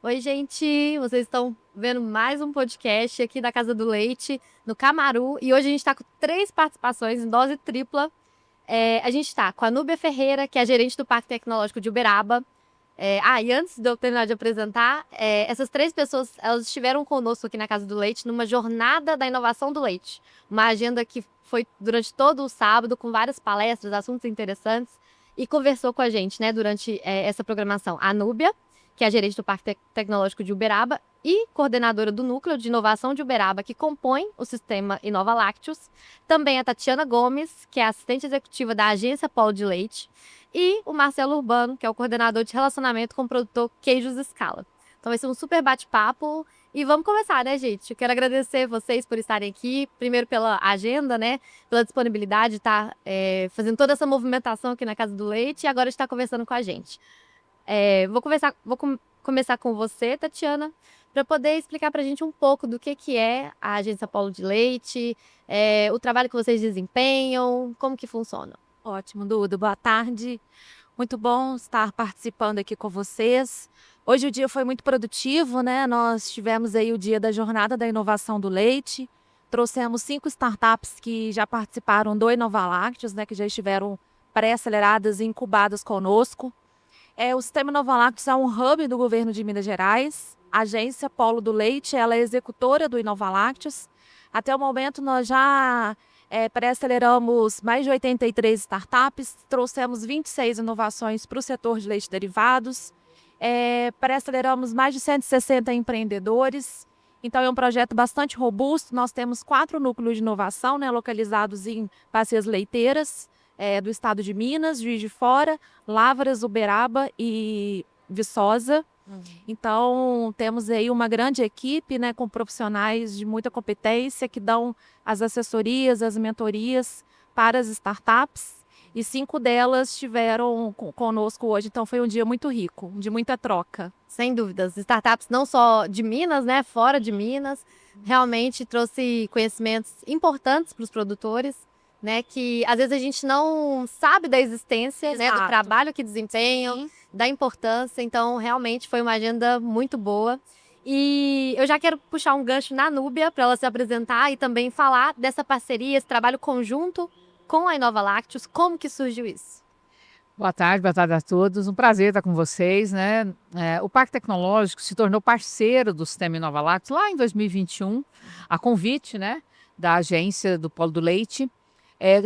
Oi, gente! Vocês estão vendo mais um podcast aqui da Casa do Leite, no Camaru. E hoje a gente está com 3 participações em dose tripla. A gente está com a Núbia Ferreira, que é a gerente do Parque Tecnológico de Uberaba. E antes de eu terminar de apresentar, essas 3 pessoas, elas estiveram conosco aqui na Casa do Leite numa jornada da inovação do leite. Uma agenda que foi durante todo o sábado, com várias palestras, assuntos interessantes. E conversou com a gente, né, durante essa programação. A Núbia, que é a gerente do Parque Tecnológico de Uberaba e coordenadora do Núcleo de Inovação de Uberaba, que compõe o sistema Inova Lácteos. Também a Tatiana Gomes, que é assistente executiva da Agência Polo de Leite. E o Marcelo Urbano, que é o coordenador de relacionamento com o produtor Queijos Scala. Então vai ser um super bate-papo e vamos começar, né, gente? Eu quero agradecer vocês por estarem aqui, primeiro pela agenda, né, pela disponibilidade de estar fazendo toda essa movimentação aqui na Casa do Leite e agora de estar conversando com a gente. Vou começar com você, Tatiana, para poder explicar para a gente um pouco do que é a Agência Polo de Leite, o trabalho que vocês desempenham, como que funciona. Ótimo, Duda. Boa tarde. Muito bom estar participando aqui com vocês. Hoje o dia foi muito produtivo, né? Nós tivemos aí o dia da Jornada da Inovação do Leite. Trouxemos 5 startups que já participaram do Inovalácteos, né? Que já estiveram pré-aceleradas e incubadas conosco. O Sistema Inovalácteos é um hub do governo de Minas Gerais. A Agência Polo do Leite, ela é executora do Inovalácteos. Até o momento nós já pré-aceleramos mais de 83 startups, trouxemos 26 inovações para o setor de leite derivados, pré-aceleramos mais de 160 empreendedores. Então é um projeto bastante robusto. Nós temos 4 núcleos de inovação, né, localizados em bacias leiteiras do estado de Minas, Juiz de Fora, Lavras, Uberaba e Viçosa. Então, temos aí uma grande equipe, né, com profissionais de muita competência que dão as assessorias, as mentorias para as startups. E 5 delas estiveram conosco hoje, então foi um dia muito rico, de muita troca. Sem dúvidas, startups não só de Minas, né, fora de Minas, realmente trouxe conhecimentos importantes para os produtores, né, que às vezes a gente não sabe da existência, né, do Exato. trabalho que desempenham, Sim. da importância. Então, realmente foi uma agenda muito boa. E eu já quero puxar um gancho na Núbia para ela se apresentar e também falar dessa parceria, esse trabalho conjunto com a Inova Lácteos. Como que surgiu isso? Boa tarde a todos. Um prazer estar com vocês, né? O Parque Tecnológico se tornou parceiro do Sistema Inova Lácteos lá em 2021, a convite, né, da agência do Polo do Leite,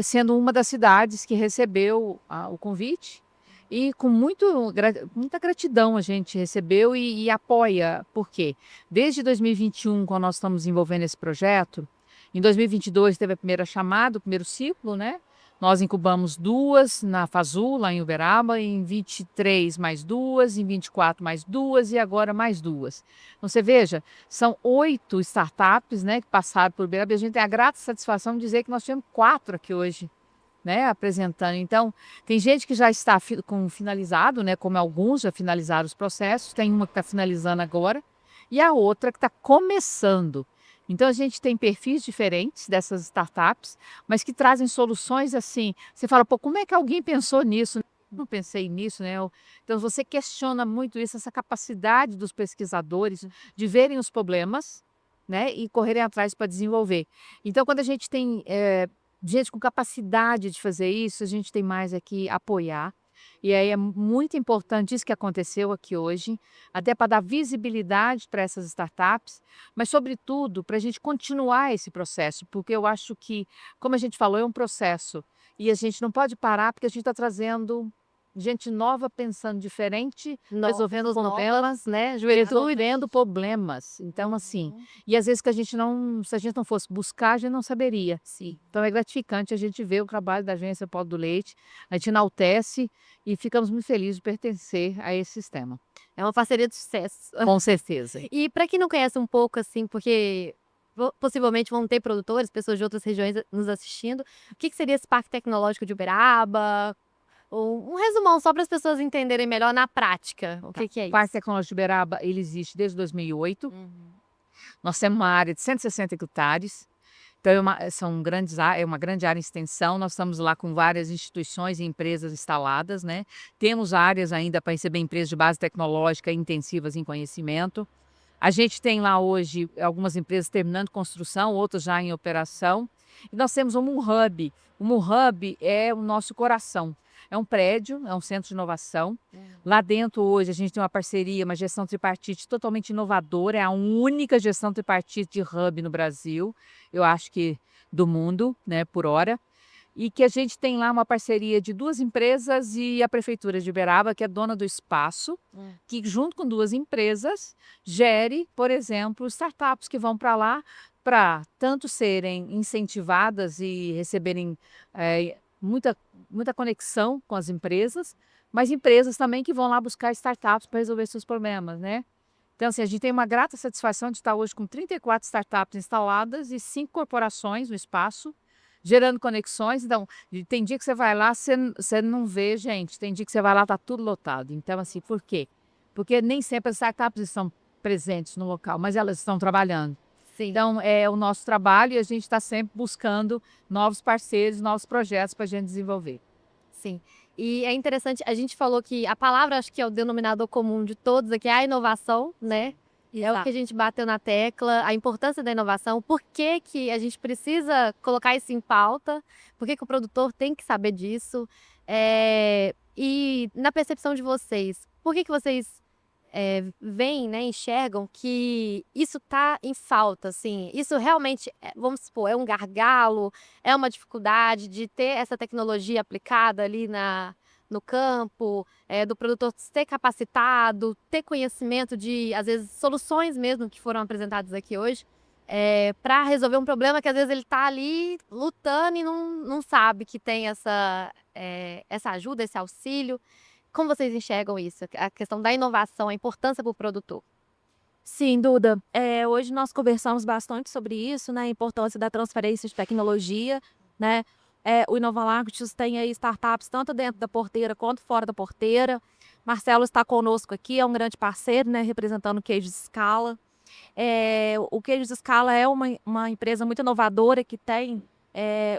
sendo uma das cidades que recebeu o convite e com muita gratidão a gente recebeu e apoia. Por quê? Desde 2021, quando nós estamos envolvendo esse projeto, em 2022 teve a primeira chamada, o primeiro ciclo, né? Nós incubamos 2 na Fazul, lá em Uberaba, em 23 mais 2, em 24 mais 2 e agora mais 2. Então você veja, são 8 startups, né, que passaram por Uberaba e a gente tem a grata satisfação de dizer que nós tivemos 4 aqui hoje, né, apresentando. Então, tem gente que já está finalizado, né, como alguns já finalizaram os processos, tem uma que está finalizando agora e a outra que está começando. Então, a gente tem perfis diferentes dessas startups, mas que trazem soluções assim. Você fala, pô, como é que alguém pensou nisso? Não pensei nisso, né? Então, você questiona muito isso, essa capacidade dos pesquisadores de verem os problemas, né, e correrem atrás para desenvolver. Então, quando a gente tem gente com capacidade de fazer isso, a gente tem mais aqui apoiar. E aí é muito importante isso que aconteceu aqui hoje, até para dar visibilidade para essas startups, mas, sobretudo, para a gente continuar esse processo, porque eu acho que, como a gente falou, é um processo e a gente não pode parar porque a gente está trazendo gente nova pensando diferente, resolvendo os problemas, né? Resolvendo problemas. Então, assim, e às vezes que a gente não, se a gente não fosse buscar, a gente não saberia. Sim. Então é gratificante a gente ver o trabalho da Agência Polo do Leite, a gente enaltece e ficamos muito felizes de pertencer a esse sistema. É uma parceria de sucesso. Com certeza. E para quem não conhece um pouco, assim, porque possivelmente vão ter produtores, pessoas de outras regiões nos assistindo, o que seria esse Parque Tecnológico de Uberaba? Um resumão só para as pessoas entenderem melhor na prática o que é O Parque isso. Tecnológico de Uberaba, ele existe desde 2008. Nós temos uma área de 160 hectares. Então, é uma grande área em extensão. Nós estamos lá com várias instituições e empresas instaladas, né? Temos áreas ainda para receber empresas de base tecnológica intensivas em conhecimento. A gente tem lá hoje algumas empresas terminando construção, outras já em operação. E nós temos o MoonHub. O MoonHub é o nosso coração. É um prédio, é um centro de inovação. Lá dentro, hoje, a gente tem uma parceria, uma gestão tripartite totalmente inovadora. É a única gestão tripartite de hub no Brasil, eu acho que do mundo, né, por hora. E que a gente tem lá uma parceria de 2 empresas e a Prefeitura de Uberaba, que é dona do espaço, que junto com 2 empresas gere, por exemplo, startups que vão para lá para tanto serem incentivadas e receberem muita conexão com as empresas, mas empresas também que vão lá buscar startups para resolver seus problemas, né? Então, assim, a gente tem uma grata satisfação de estar hoje com 34 startups instaladas e 5 corporações no espaço, gerando conexões. Então, tem dia que você vai lá, você não vê gente. Tem dia que você vai lá, está tudo lotado. Então, assim, por quê? Porque nem sempre as startups estão presentes no local, mas elas estão trabalhando. Sim. Então, é o nosso trabalho e a gente está sempre buscando novos parceiros, novos projetos para a gente desenvolver. Sim. E é interessante, a gente falou que a palavra, acho que é o denominador comum de todos aqui, é a inovação, né? É o que a gente bateu na tecla, a importância da inovação, por que que a gente precisa colocar isso em pauta, por que que o produtor tem que saber disso. E na percepção de vocês, por que que vocês veem, né, enxergam que isso está em falta, assim? Isso realmente, vamos supor, é um gargalo, é uma dificuldade de ter essa tecnologia aplicada ali no campo, do produtor ser capacitado, ter conhecimento de, às vezes, soluções mesmo que foram apresentadas aqui hoje, para resolver um problema que às vezes ele está ali lutando e não sabe que tem essa ajuda, esse auxílio. Como vocês enxergam isso? A questão da inovação, a importância para o produtor? Sim, Duda. Hoje nós conversamos bastante sobre isso, né? A importância da transferência de tecnologia, né? O Inovalactus tem aí startups tanto dentro da porteira quanto fora da porteira. Marcelo está conosco aqui, é um grande parceiro, né? Representando o Queijos Scala. O Queijos Scala é uma empresa muito inovadora que tem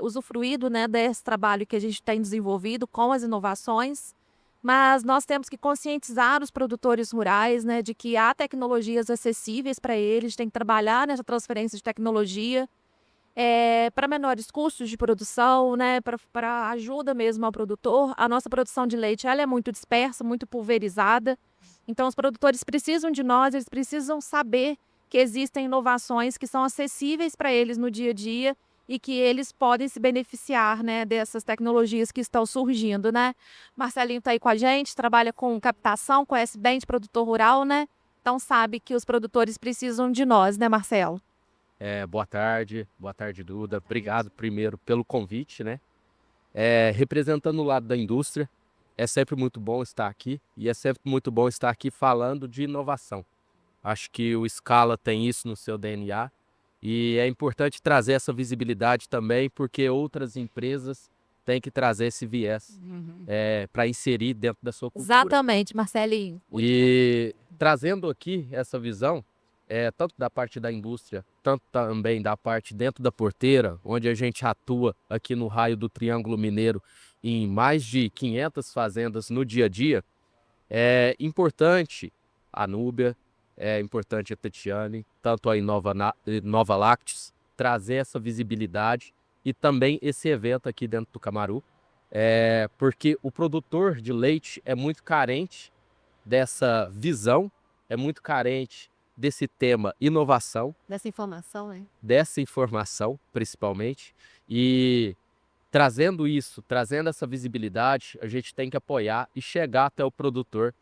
usufruído, né, desse trabalho que a gente tem desenvolvido com as inovações. Mas nós temos que conscientizar os produtores rurais, né, de que há tecnologias acessíveis para eles, tem que trabalhar nessa transferência de tecnologia para menores custos de produção, né, para ajuda mesmo ao produtor. A nossa produção de leite ela é muito dispersa, muito pulverizada, então os produtores precisam de nós, eles precisam saber que existem inovações que são acessíveis para eles no dia a dia e que eles podem se beneficiar, né, dessas tecnologias que estão surgindo, né? Marcelinho está aí com a gente, trabalha com captação, conhece bem de produtor rural, né? Então sabe que os produtores precisam de nós, né, Marcelo? Boa tarde, Duda. Obrigado primeiro pelo convite, né? Representando o lado da indústria, é sempre muito bom estar aqui e é sempre muito bom estar aqui falando de inovação. Acho que o Scala tem isso no seu DNA. E é importante trazer essa visibilidade também, porque outras empresas têm que trazer esse viés para inserir dentro da sua cultura. Exatamente, Marcelinho. E trazendo aqui essa visão, tanto da parte da indústria, tanto também da parte dentro da porteira, onde a gente atua aqui no raio do Triângulo Mineiro em mais de 500 fazendas no dia a dia, é importante a Núbia, é importante a Tatiane, tanto a Inovalactus, trazer essa visibilidade e também esse evento aqui dentro do Camaru, porque o produtor de leite é muito carente dessa visão, é muito carente desse tema inovação. Dessa informação, né? Dessa informação, principalmente. E trazendo isso, trazendo essa visibilidade, a gente tem que apoiar e chegar até o produtor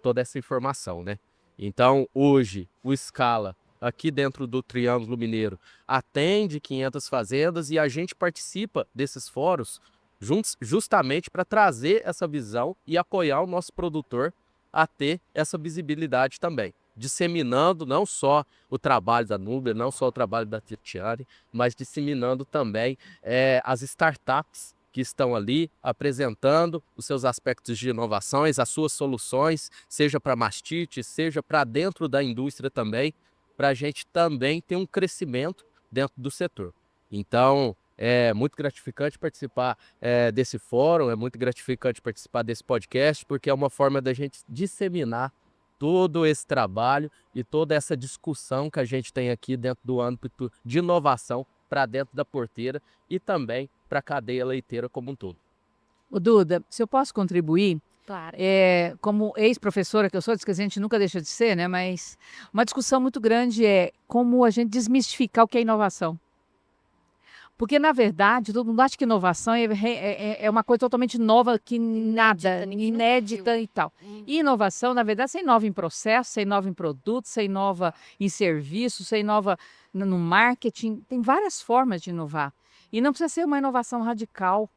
toda essa informação, né? Então, hoje, o Scala, aqui dentro do Triângulo Mineiro, atende 500 fazendas e a gente participa desses fóruns justamente para trazer essa visão e apoiar o nosso produtor a ter essa visibilidade também, disseminando não só o trabalho da Núbia, não só o trabalho da Tatiane, mas disseminando também as startups que estão ali apresentando os seus aspectos de inovações, as suas soluções, seja para mastite, seja para dentro da indústria também, para a gente também ter um crescimento dentro do setor. Então, é muito gratificante participar desse fórum, é muito gratificante participar desse podcast, porque é uma forma da gente disseminar todo esse trabalho e toda essa discussão que a gente tem aqui dentro do âmbito de inovação para dentro da porteira e também para a cadeia leiteira como um todo. Ô, Duda, se eu posso contribuir, Claro. como ex-professora que eu sou, diz que a gente nunca deixa de ser, né? Mas uma discussão muito grande é como a gente desmistificar o que é inovação. Porque, na verdade, todo mundo acha que inovação é uma coisa totalmente nova, que nada, ninguém nunca inédita e tal. E inovação, na verdade, você inova em processo, você inova em produto, você inova em serviço, você inova no marketing. Tem várias formas de inovar. E não precisa ser uma inovação radical.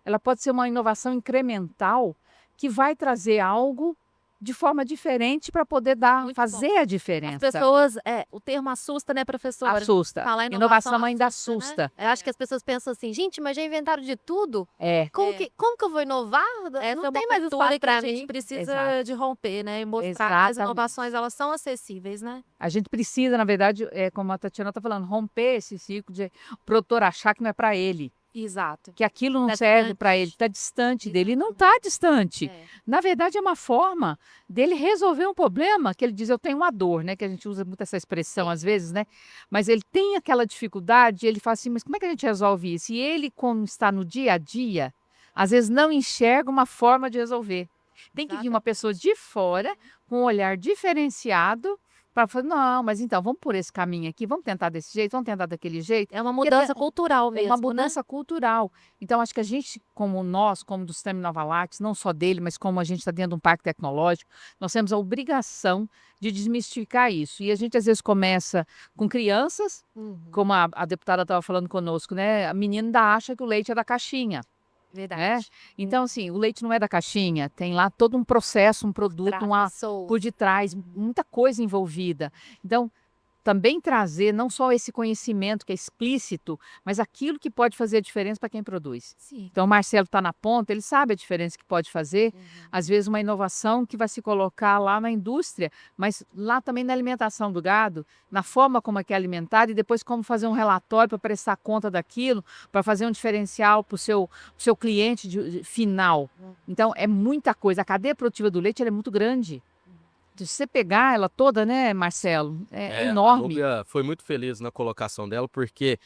Ela pode ser uma inovação incremental que vai trazer algo de forma diferente para poder Muito fazer a As diferença. pessoas, o termo assusta, né, professora? Assusta. Falar Inovação ainda assusta, né? assusta. Eu acho que as pessoas pensam assim, gente, mas já inventaram de tudo? É. Como que eu vou inovar? Essa Não é tem uma mais cultura espaço que para a gente mim. precisa Exato. de romper, né? E mostrar que as Exatamente. inovações, elas são acessíveis, né? A gente precisa, na verdade, como a Tatiana está falando, romper esse ciclo de o produtor achar que não é para ele, Exato. que aquilo não Tá serve para distante. ele, está distante dele. E não está distante. É. Na verdade, é uma forma dele resolver um problema que ele diz, eu tenho uma dor, né? Que a gente usa muito essa expressão às vezes, né? Mas ele tem aquela dificuldade, ele fala assim, mas como é que a gente resolve isso? E ele, como está no dia a dia, às vezes não enxerga uma forma de resolver. Tem que vir uma pessoa de fora, com um olhar diferenciado, para falar, não, mas então, vamos por esse caminho aqui, vamos tentar desse jeito, vamos tentar daquele jeito. É uma mudança cultural É mesmo, uma né? mudança cultural. Então, acho que a gente, como do Sistema Nova Lattes, não só dele, mas como a gente está dentro de um parque tecnológico, nós temos a obrigação de desmistificar isso. E a gente, às vezes, começa com crianças, como a deputada estava falando conosco, né? A menina ainda acha que o leite é da caixinha. Verdade. Então, assim, o leite não é da caixinha, tem lá todo um processo, um produto, por detrás, muita coisa envolvida. Então, também trazer não só esse conhecimento que é explícito, mas aquilo que pode fazer a diferença para quem produz. Sim. Então, o Marcelo está na ponta, ele sabe a diferença que pode fazer. Às vezes, uma inovação que vai se colocar lá na indústria, mas lá também na alimentação do gado, na forma como é que é alimentado e depois como fazer um relatório para prestar conta daquilo, para fazer um diferencial para o seu cliente final. Então, é muita coisa. A cadeia produtiva do leite ela é muito grande. Se você pegar ela toda, né, Marcelo, é A enorme. Núbia foi muito feliz na colocação dela, porque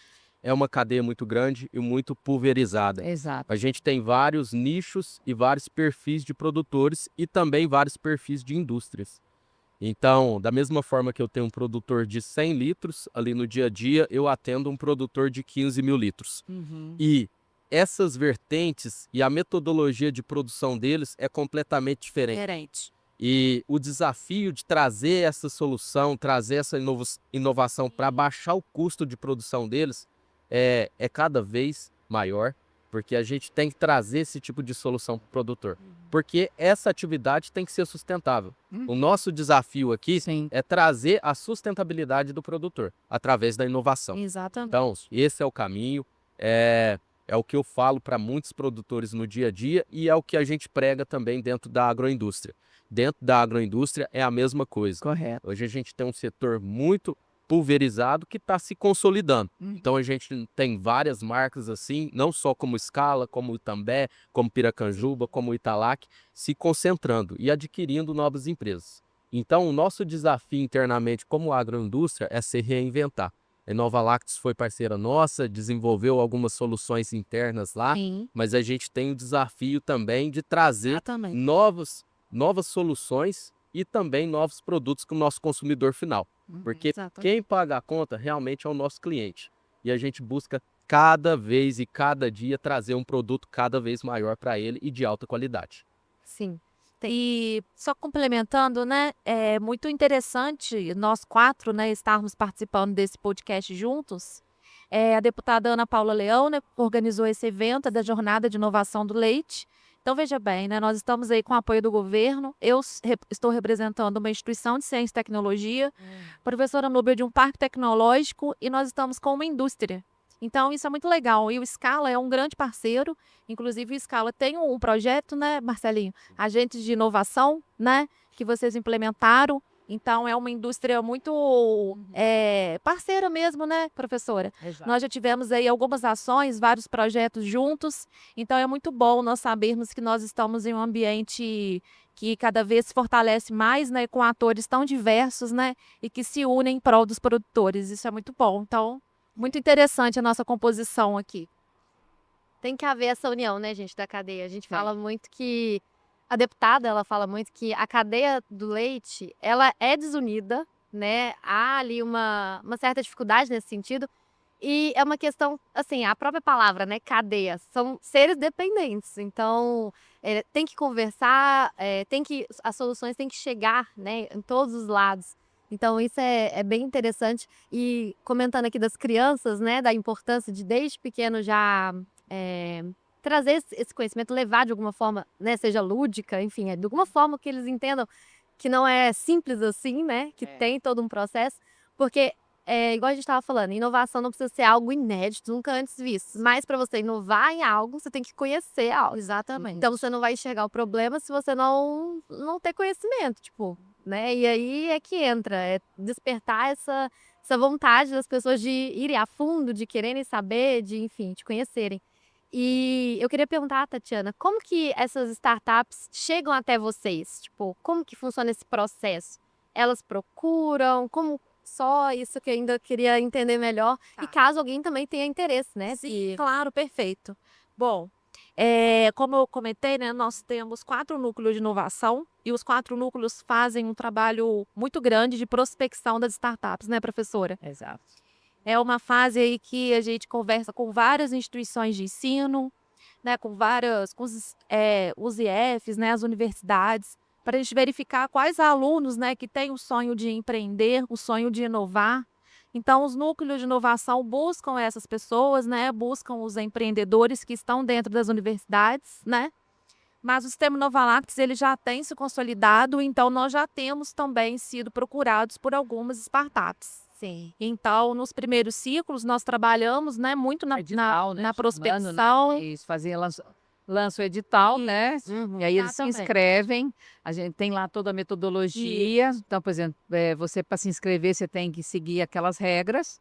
é uma cadeia muito grande e muito pulverizada. Exato. A gente tem vários nichos e vários perfis de produtores e também vários perfis de indústrias. Então, da mesma forma que eu tenho um produtor de 100 litros, ali no dia a dia, eu atendo um produtor de 15 mil litros. E essas vertentes e a metodologia de produção deles é completamente diferente. Diferente. E o desafio de trazer essa solução, trazer essa inovação para baixar o custo de produção deles é cada vez maior, porque a gente tem que trazer esse tipo de solução para o produtor. Porque essa atividade tem que ser sustentável. O nosso desafio aqui Sim. é trazer a sustentabilidade do produtor através da inovação. Exatamente. Então, esse é o caminho, é o que eu falo para muitos produtores no dia a dia e é o que a gente prega também dentro da agroindústria. Dentro da agroindústria é a mesma coisa. Correto. Hoje a gente tem um setor muito pulverizado que está se consolidando. Então a gente tem várias marcas assim, não só como Scala, como Itambé, como Piracanjuba, como Italac, se concentrando e adquirindo novas empresas. Então o nosso desafio internamente como agroindústria é se reinventar. A Nova Lactos foi parceira nossa, desenvolveu algumas soluções internas lá, Sim. mas a gente tem o desafio também de trazer Exatamente. novas soluções e também novos produtos para o nosso consumidor final. Porque Exatamente. quem paga a conta realmente é o nosso cliente. E a gente busca cada vez e cada dia trazer um produto cada vez maior para ele e de alta qualidade. Sim. E só complementando, né? É muito interessante nós quatro, né, estarmos participando desse podcast juntos. A deputada Ana Paula Leão, né, organizou esse evento da Jornada de Inovação do Leite. Então, veja bem, né, nós estamos aí com o apoio do governo. Eu estou representando uma instituição de ciência e tecnologia, professora Núbia de um parque tecnológico e nós estamos com uma indústria. Então, isso é muito legal. E o Scala é um grande parceiro. Inclusive, o Scala tem um projeto, né, Marcelinho? Agentes de inovação, né, que vocês implementaram Então, é uma indústria muito parceira mesmo, né, professora? Exato. Nós já tivemos aí algumas ações, vários projetos juntos. Então, é muito bom nós sabermos que nós estamos em um ambiente que cada vez se fortalece mais, né, com atores tão diversos, né, e que se unem em prol dos produtores. Isso é muito bom. Então, muito interessante a nossa composição aqui. Tem que haver essa união, né, gente, da cadeia. A gente Tem. fala muito que a deputada, ela fala muito que a cadeia do leite, ela é desunida, né? Há ali uma certa dificuldade nesse sentido. E é uma questão, assim, a própria palavra, né, cadeia, são seres dependentes. Então, tem que conversar, as soluções têm que chegar, né, em todos os lados. Então, isso é bem interessante. E comentando aqui das crianças, né, da importância de desde pequeno já trazer esse conhecimento, levar de alguma forma, né, seja lúdica, enfim, de alguma forma que eles entendam que não é simples assim, né, que tem todo um processo, porque igual a gente estava falando, inovação não precisa ser algo inédito, nunca antes visto, mas para você inovar em algo, você tem que conhecer algo. Exatamente. Então você não vai enxergar o problema se você não ter conhecimento, tipo, né? E aí é que entra, é despertar essa vontade das pessoas de irem a fundo, de quererem saber, de, enfim, de conhecerem. E eu queria perguntar, Tatiana, como que essas startups chegam até vocês? Tipo, como que funciona esse processo? Elas procuram? Como só isso que eu ainda queria entender melhor? Tá. E caso alguém também tenha interesse, né? Sim, claro, perfeito. Bom, como eu comentei, né, nós temos 4 núcleos de inovação e os 4 núcleos fazem um trabalho muito grande de prospecção das startups, né, professora? Exato. É uma fase aí que a gente conversa com várias instituições de ensino, né, com os IFs, né, as universidades, para a gente verificar quais alunos, né, que têm o sonho de empreender, o sonho de inovar. Então, os núcleos de inovação buscam essas pessoas, né, buscam os empreendedores que estão dentro das universidades, né? Mas o sistema Inovalax, ele já tem se consolidado, então nós já temos também sido procurados por algumas startups. Sim. Então, nos primeiros ciclos, nós trabalhamos, né, muito na Edital, né, na chamando, prospecção. né? Isso, lança o edital, né? E aí eles se Exatamente. inscrevem, a gente tem lá toda a metodologia. Então, por exemplo, você para se inscrever, você tem que seguir aquelas regras.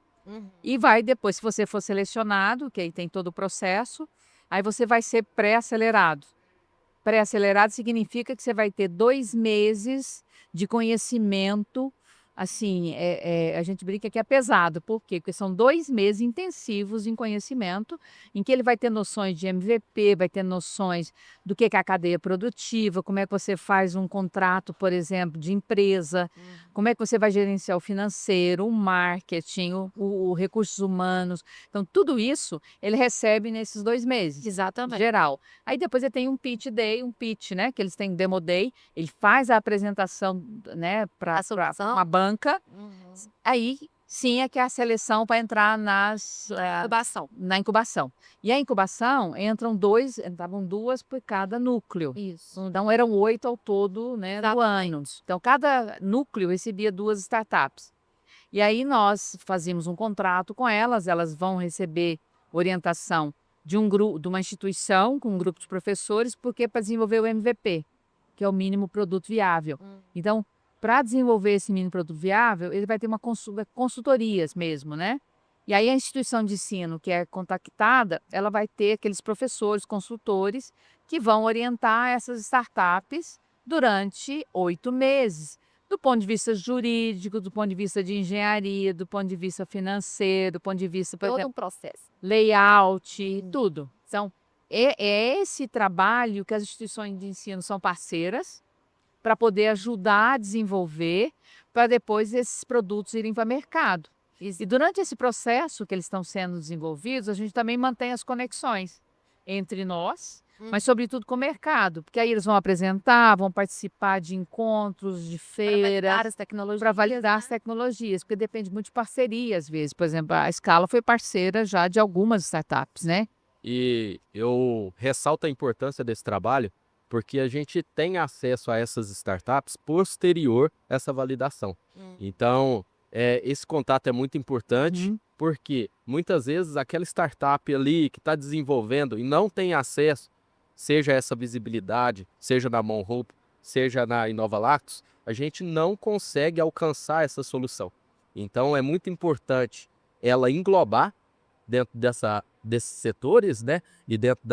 E vai depois, se você for selecionado, que aí tem todo o processo, aí você vai ser pré-acelerado. Pré-acelerado significa que você vai ter 2 meses de conhecimento. Assim, a gente brinca que é pesado. Por quê? Porque são 2 meses intensivos em conhecimento, em que ele vai ter noções de MVP, vai ter noções do que é a cadeia produtiva, como é que você faz um contrato, por exemplo, de empresa, como é que você vai gerenciar o financeiro, o marketing, o recursos humanos. Então, tudo isso ele recebe nesses 2 meses. Exatamente. Geral. Aí depois ele tem um pitch day, né, que eles têm demo day, ele faz a apresentação, né, para A solução? uma banca. Aí sim é que é a seleção para entrar na incubação. E a incubação entravam 2 por cada núcleo. Isso. Então eram 8 ao todo, né, do ano. Então cada núcleo recebia 2 startups. E aí nós fazíamos um contrato com elas, elas vão receber orientação de uma instituição com um grupo de professores, porque para desenvolver o MVP, que é o mínimo produto viável. Então, para desenvolver esse mínimo produto viável, ele vai ter consultorias mesmo, né? E aí a instituição de ensino que é contactada, ela vai ter aqueles professores, consultores, que vão orientar essas startups durante 8 meses. Do ponto de vista jurídico, do ponto de vista de engenharia, do ponto de vista financeiro, do ponto de vista, por Todo exemplo, um processo. layout, tudo. Então, é esse trabalho que as instituições de ensino são parceiras para poder ajudar a desenvolver, para depois esses produtos irem para o mercado. E durante esse processo que eles estão sendo desenvolvidos, a gente também mantém as conexões entre nós, mas sobretudo com o mercado, porque aí eles vão apresentar, vão participar de encontros, de feiras, para validar as tecnologias, porque depende muito de parceria às vezes. Por exemplo, a Scala foi parceira já de algumas startups, né? E eu ressalto a importância desse trabalho porque a gente tem acesso a essas startups posterior a essa validação. Então, esse contato é muito importante, porque muitas vezes aquela startup ali que está desenvolvendo e não tem acesso, seja essa visibilidade, seja na mão roupa, seja na Inova Lactos, a gente não consegue alcançar essa solução. Então é muito importante ela englobar dentro desses setores, né, e dentro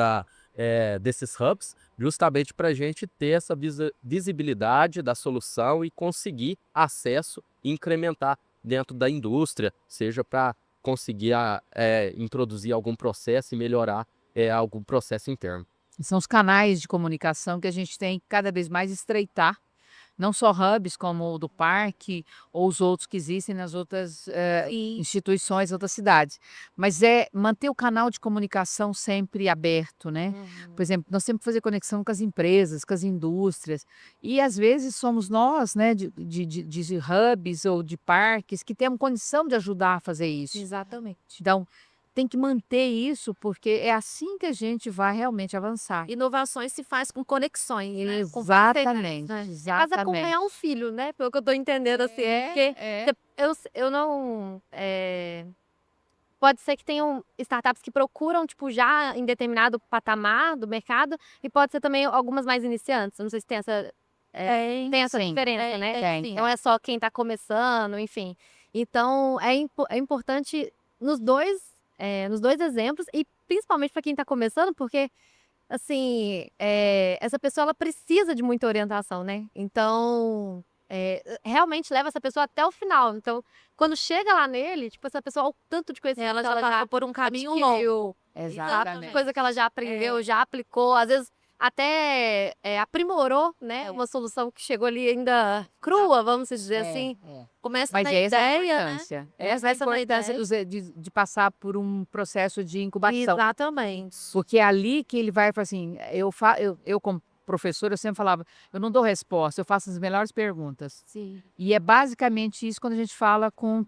desses hubs, justamente para a gente ter essa visibilidade da solução e conseguir acesso e incrementar dentro da indústria, seja para conseguir introduzir algum processo e melhorar algum processo interno. São os canais de comunicação que a gente tem que cada vez mais estreitar, não só hubs como o do parque ou os outros que existem nas outras instituições, outras cidades, mas é manter o canal de comunicação sempre aberto, né? Por exemplo, nós temos que fazer conexão com as empresas, com as indústrias, e às vezes somos nós, né, de hubs ou de parques, que temos condição de ajudar a fazer isso. Exatamente. Então, tem que manter isso, porque é assim que a gente vai realmente avançar. Inovações se faz com conexões, né? Com Exatamente, parcerias, né? Casa exatamente. acompanhar um filho, né? Pelo que eu tô entendendo, assim. Porque eu não... pode ser que tenham startups que procuram, tipo, já em determinado patamar do mercado, e pode ser também algumas mais iniciantes. Eu não sei se tem essa Sim, diferença, né? tem. Não é só quem tá começando, enfim. Então, é importante nos dois exemplos, e principalmente para quem tá começando, porque, assim, essa pessoa, ela precisa de muita orientação, né? Então, realmente leva essa pessoa até o final. Então, quando chega lá nele, tipo, essa pessoa, o tanto de conhecimento Ela que já passou por um caminho longo. Exatamente. coisa que ela já aprendeu, já aplicou, às vezes até aprimorou, né? Uma solução que chegou ali ainda crua, vamos dizer assim. Começa Mas na essa é a ideia, né? importância. Essa é a Começa na importância de passar por um processo de incubação. Exatamente. Porque é ali que ele vai falar assim, eu como professora, eu sempre falava, eu não dou resposta, eu faço as melhores perguntas. Sim. E é basicamente isso quando a gente fala com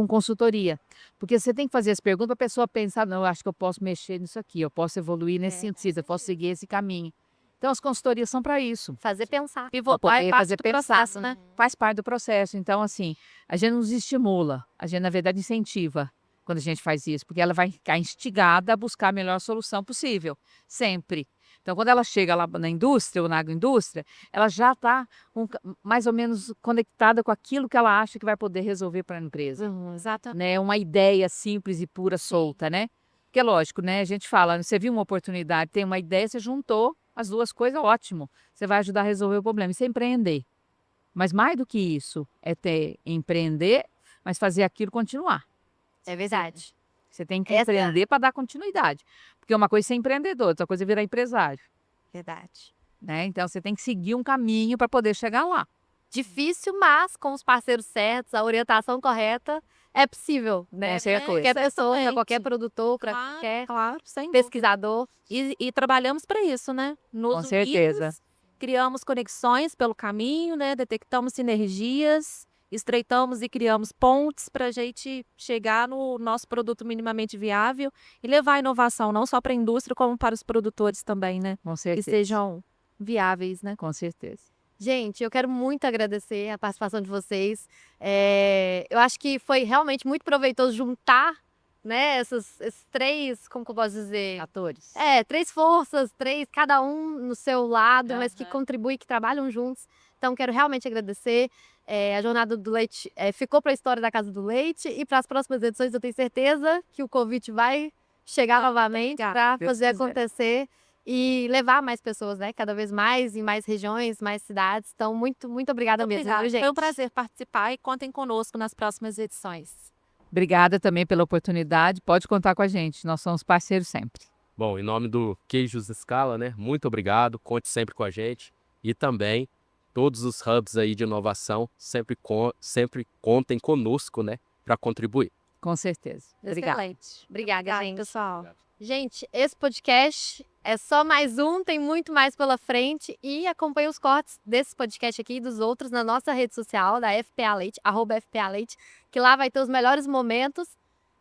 consultoria. Porque você tem que fazer as perguntas para a pessoa pensar, não, eu acho que eu posso mexer nisso aqui, eu posso evoluir nesse sentido, eu posso seguir esse caminho. Então, as consultorias são para isso. Fazer pensar. Pivotar é parte do processo, né? Faz parte do processo. Então, assim, a gente nos estimula, a gente, na verdade, incentiva quando a gente faz isso, porque ela vai ficar instigada a buscar a melhor solução possível, sempre. Então, quando ela chega lá na indústria ou na agroindústria, ela já está mais ou menos conectada com aquilo que ela acha que vai poder resolver para a empresa. Exatamente. Né? Uma ideia simples e pura, solta, né? Porque, lógico, né? A gente fala, você viu uma oportunidade, tem uma ideia, você juntou as duas coisas, ótimo. Você vai ajudar a resolver o problema. Isso é empreender. Mas mais do que isso, é empreender, mas fazer aquilo continuar. É verdade. Você tem que empreender para dar continuidade. Porque uma coisa é ser empreendedor, outra coisa é virar empresário. Verdade. Né? Então, você tem que seguir um caminho para poder chegar lá. Difícil, mas com os parceiros certos, a orientação correta, é possível, né? Essa Para qualquer pessoa, para qualquer produtor, para Claro, qualquer claro, sem dúvida. pesquisador. E trabalhamos para isso, né? Nos Com certeza. unimos, criamos conexões pelo caminho, né? Detectamos sinergias, estreitamos e criamos pontes para a gente chegar no nosso produto minimamente viável e levar a inovação não só para a indústria, como para os produtores também, né? Com Que certeza. sejam viáveis, né? Com certeza. Gente, eu quero muito agradecer a participação de vocês. Eu acho que foi realmente muito proveitoso juntar, né, esses três, como que eu posso dizer? Atores. Três forças, cada um no seu lado, mas que contribuem, que trabalham juntos. Então, quero realmente agradecer. A Jornada do Leite ficou para a história da Casa do Leite, e para as próximas edições eu tenho certeza que o convite vai chegar novamente para fazer acontecer e levar mais pessoas, né? Cada vez mais em mais regiões, mais cidades. Então, muito, muito obrigada mesmo, Obrigada. viu, gente? Foi um prazer participar e contem conosco nas próximas edições. Obrigada também pela oportunidade. Pode contar com a gente. Nós somos parceiros sempre. Bom, em nome do Queijos Scala, né? Muito obrigado, conte sempre com a gente. E também todos os hubs aí de inovação sempre contem conosco, né? Para contribuir. Com certeza. Obrigada. Excelente. Obrigada, gente. pessoal. Gente, esse podcast é só mais um, tem muito mais pela frente. E acompanhe os cortes desse podcast aqui e dos outros na nossa rede social, da FPA Leite, @FPA Leite, que lá vai ter os melhores momentos.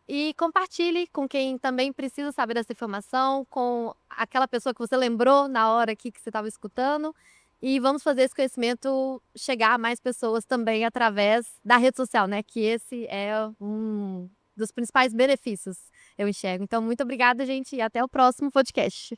E compartilhe com quem também precisa saber dessa informação, com aquela pessoa que você lembrou na hora aqui que você estava escutando. E vamos fazer esse conhecimento chegar a mais pessoas também através da rede social, né? Que esse é um dos principais benefícios, eu enxergo. Então, muito obrigada, gente, e até o próximo podcast.